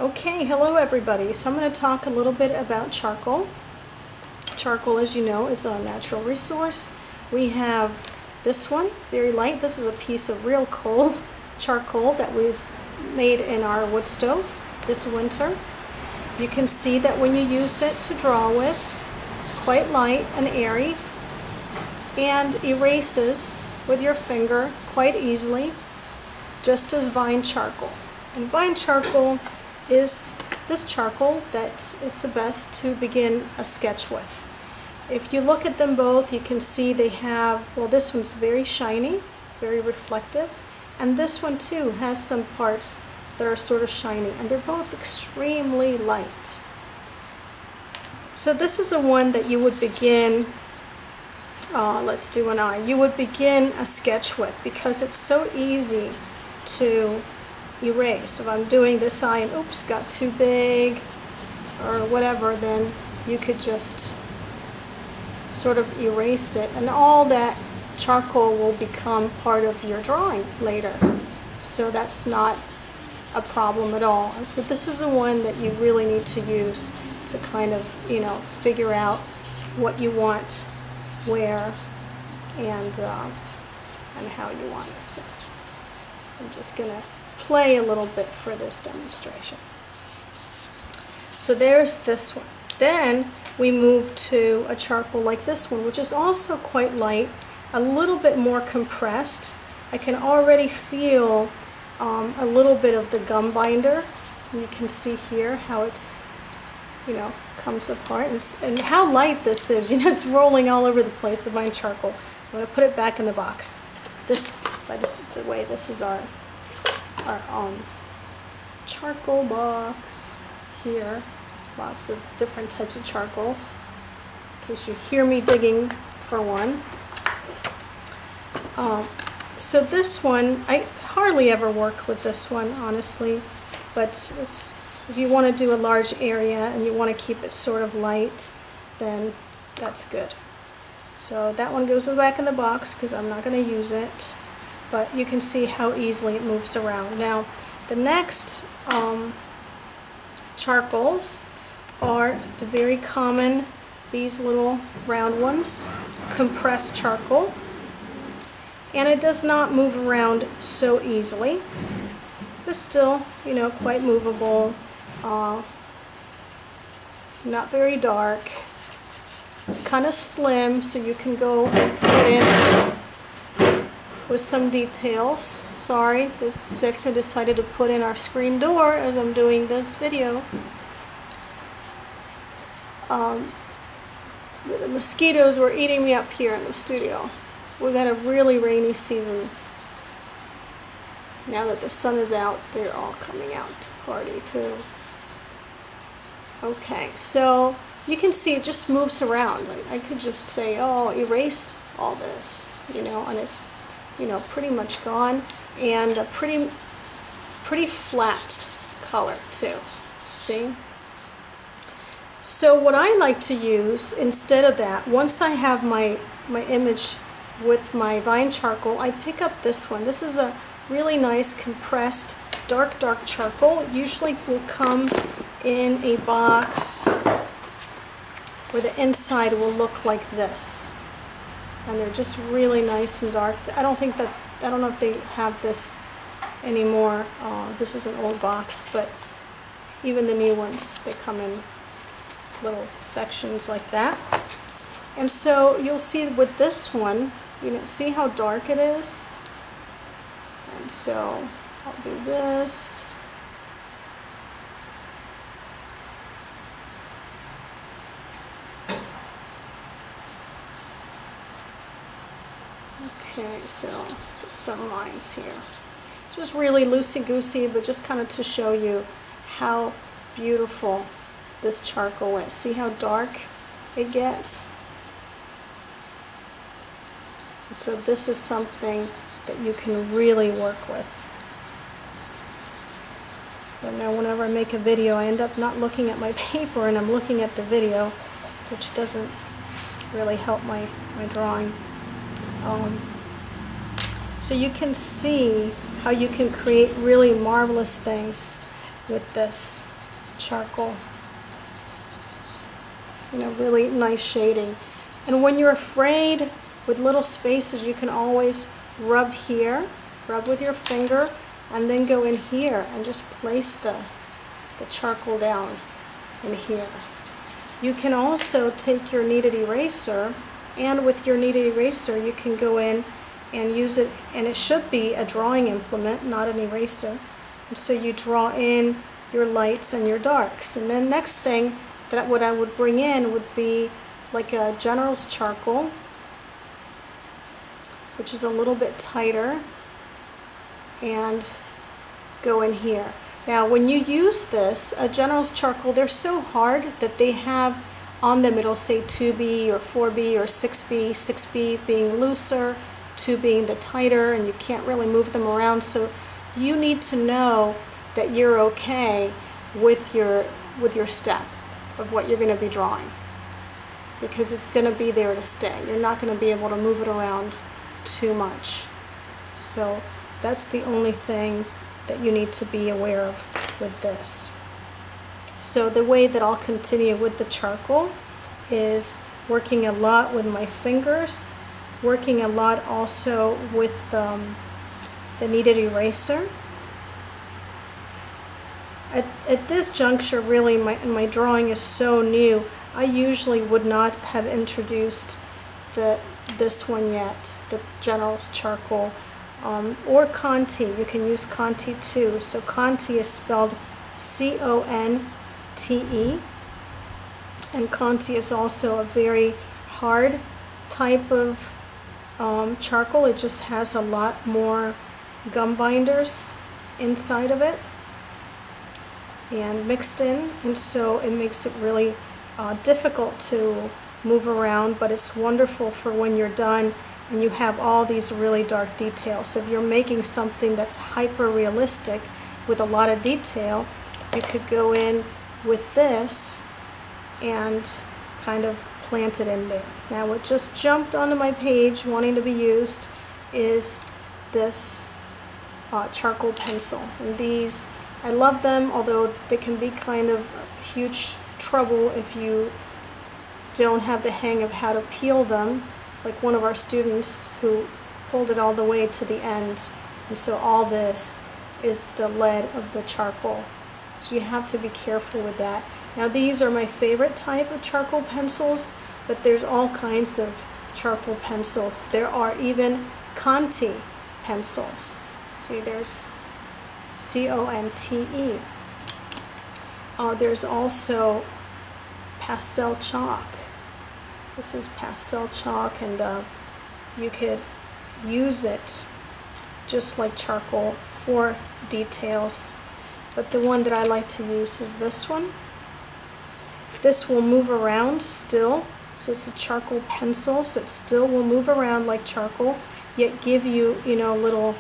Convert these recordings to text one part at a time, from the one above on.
Okay, hello everybody. So I'm going to talk a little bit about charcoal. Charcoal, as you know, is a natural resource. We have this one, very light. This is a piece of real charcoal that was made in our wood stove this winter. You can see that when you use it to draw with, it's quite light and airy and erases with your finger quite easily, just as vine charcoal. And vine charcoal is this charcoal that it's the best to begin a sketch with. If you look at them both, you can see they have, well, this one's very shiny, very reflective, and this one too has some parts that are sort of shiny, and they're both extremely light. So this is the one that you would begin, let's do an eye, you would begin a sketch with because it's so easy to erase. If I'm doing this eye and oops, got too big or whatever, then you could just sort of erase it, and all that charcoal will become part of your drawing later. So that's not a problem at all. So this is the one that you really need to use to kind of, figure out what you want, where, and how you want it. So I'm just going to play a little bit for this demonstration. So there's this one. Then we move to a charcoal like this one, which is also quite light, a little bit more compressed. I can already feel a little bit of the gum binder. You can see here how it's, comes apart, and how light this is. It's rolling all over the place, the vine charcoal. I'm going to put it back in the box. The way this is our charcoal box here. Lots of different types of charcoals, in case you hear me digging for one. So this one, I hardly ever work with this one, honestly, but if you want to do a large area and you want to keep it sort of light, then that's good. So that one goes back in the box because I'm not going to use it, but you can see how easily it moves around. Now, the next charcoals are the very common, these little round ones, compressed charcoal. And it does not move around so easily. It's still, quite movable, not very dark, kind of slim, so you can go and put in with some details. Sorry, the Sitka decided to put in our screen door as I'm doing this video. The mosquitoes were eating me up here in the studio. We've had a really rainy season. Now that the sun is out, they're all coming out to party too. Okay, so you can see it just moves around. I could just say, oh, erase all this, and it's, pretty much gone, and a pretty flat color too. See? So what I like to use instead of that, once I have my image with my vine charcoal, I pick up this one. This is a really nice compressed dark charcoal. It usually will come in a box where the inside will look like this, and they're just really nice and dark. I don't know if they have this anymore. This is an old box, but even the new ones, they come in little sections like that. And so you'll see with this one, see how dark it is? And so I'll do this. Okay, so just some lines here. Just really loosey-goosey, but just kind of to show you how beautiful this charcoal is. See how dark it gets? So this is something that you can really work with. But now whenever I make a video, I end up not looking at my paper and I'm looking at the video, which doesn't really help my drawing. So you can see how you can create really marvelous things with this. charcoal. You know, really nice shading. And when you're afraid with little spaces, you can always rub here, rub with your finger, and then go in here and just place the charcoal down in here. You can also take your kneaded eraser, and with your kneaded eraser you can go in and use it, and it should be a drawing implement, not an eraser. And so you draw in your lights and your darks. And then next thing that what I would bring in would be like a general's charcoal, which is a little bit tighter, and go in here. Now when you use this, a general's charcoal, they're so hard that they have on them, it'll say 2B or 4B or 6B, 6B being looser, 2 being the tighter, and you can't really move them around. So you need to know that you're okay with your step of what you're going to be drawing, because it's going to be there to stay. You're not going to be able to move it around too much. So that's the only thing that you need to be aware of with this. So the way that I'll continue with the charcoal is working a lot with my fingers, working a lot also with the kneaded eraser. At this juncture, really, my drawing is so new, I usually would not have introduced this one yet, the general's charcoal, or conte. You can use conte too. So conte is spelled C-O-N-T-E, and conte is also a very hard type of charcoal. It just has a lot more gum binders inside of it and mixed in, and so it makes it really difficult to move around, but it's wonderful for when you're done and you have all these really dark details. So if you're making something that's hyper realistic with a lot of detail, you could go in with this and kind of plant it in there. Now what just jumped onto my page wanting to be used is this charcoal pencil, and these, I love them, although they can be kind of huge trouble if you don't have the hang of how to peel them, like one of our students who pulled it all the way to the end. And so all this is the lead of the charcoal. So you have to be careful with that. Now these are my favorite type of charcoal pencils, but there's all kinds of charcoal pencils. There are even conte pencils. See, there's C-O-N-T-E. There's also pastel chalk. This is pastel chalk, and you could use it just like charcoal for details. But the one that I like to use is this one. This will move around still, so it's a charcoal pencil, so it still will move around like charcoal, yet give you, little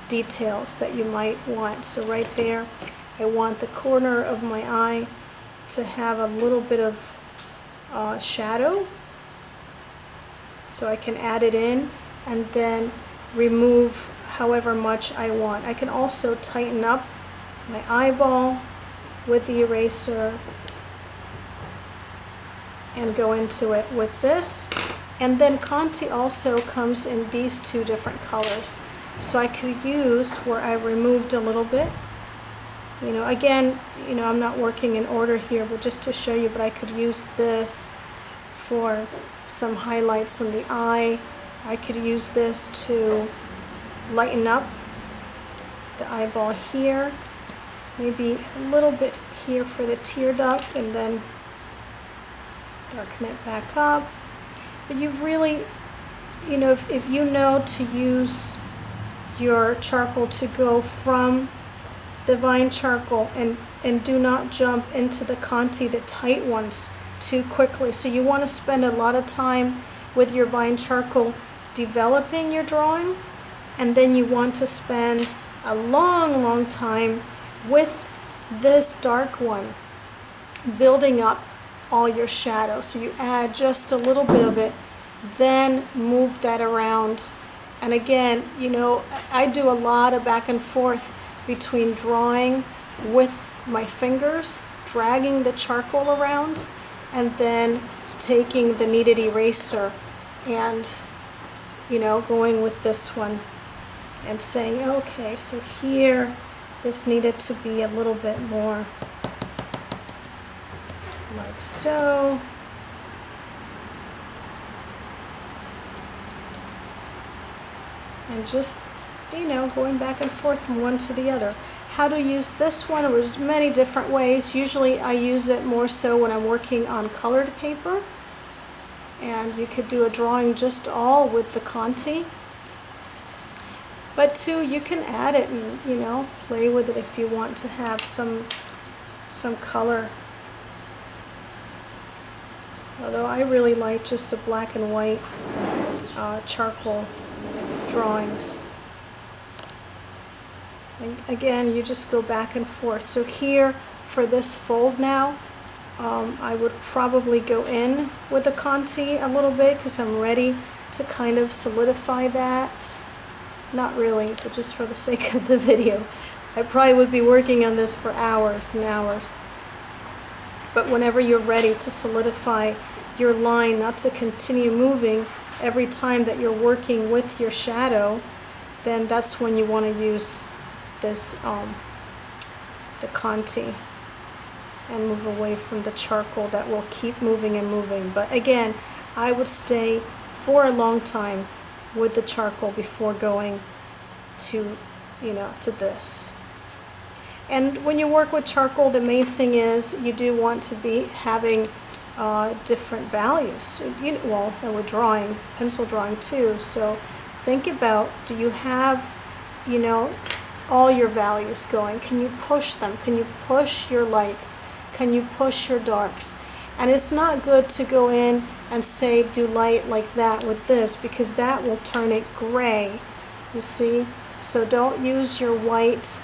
details that you might want. So right there, I want the corner of my eye to have a little bit of shadow, so I can add it in and then remove however much I want. I can also tighten up my eyeball with the eraser and go into it with this. And then conte also comes in these two different colors, so I could use where I removed a little bit. Again, I'm not working in order here, but just to show you, but I could use this for some highlights in the eye. I could use this to lighten up the eyeball here, maybe a little bit here for the tear duct, and then darken it back up. But you've really, if you know to use your charcoal to go from the vine charcoal and do not jump into the conte, the tight ones, too quickly. So you want to spend a lot of time with your vine charcoal developing your drawing, and then you want to spend a long time with this dark one building up all your shadow. So you add just a little bit of it, then move that around. And again, I do a lot of back and forth between drawing with my fingers, dragging the charcoal around and then taking the kneaded eraser and, you know, going with this one and saying, okay, so here this needed to be a little bit more like so. And just, you know, going back and forth from one to the other. How to use this one, there's many different ways. Usually I use it more so when I'm working on colored paper. And you could do a drawing just all with the conte. But too, you can add it and, you know, play with it if you want to have some color. Although I really like just the black and white charcoal drawings. And again, you just go back and forth. So here, for this fold now, I would probably go in with the conte a little bit because I'm ready to kind of solidify that. Not really, but just for the sake of the video. I probably would be working on this for hours and hours. But whenever you're ready to solidify your line, not to continue moving every time that you're working with your shadow, then that's when you want to use this, the conte, and move away from the charcoal that will keep moving and moving. But again, I would stay for a long time with the charcoal before going to, you know, to this. And when you work with charcoal, the main thing is you do want to be having different values. So, you know, well, and we're drawing, pencil drawing too, so think about, do you have, you know, all your values going? Can you push them? Can you push your lights? Can you push your darks? And it's not good to go in and say do light like that with this, because that will turn it gray, you see? So don't use your white,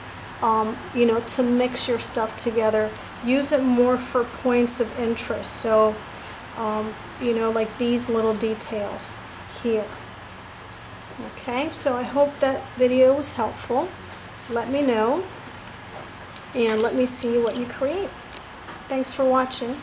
you know, to mix your stuff together. Use it more for points of interest. So, you know, like these little details here. Okay, so I hope that video was helpful. Let me know, and let me see what you create. Thanks for watching.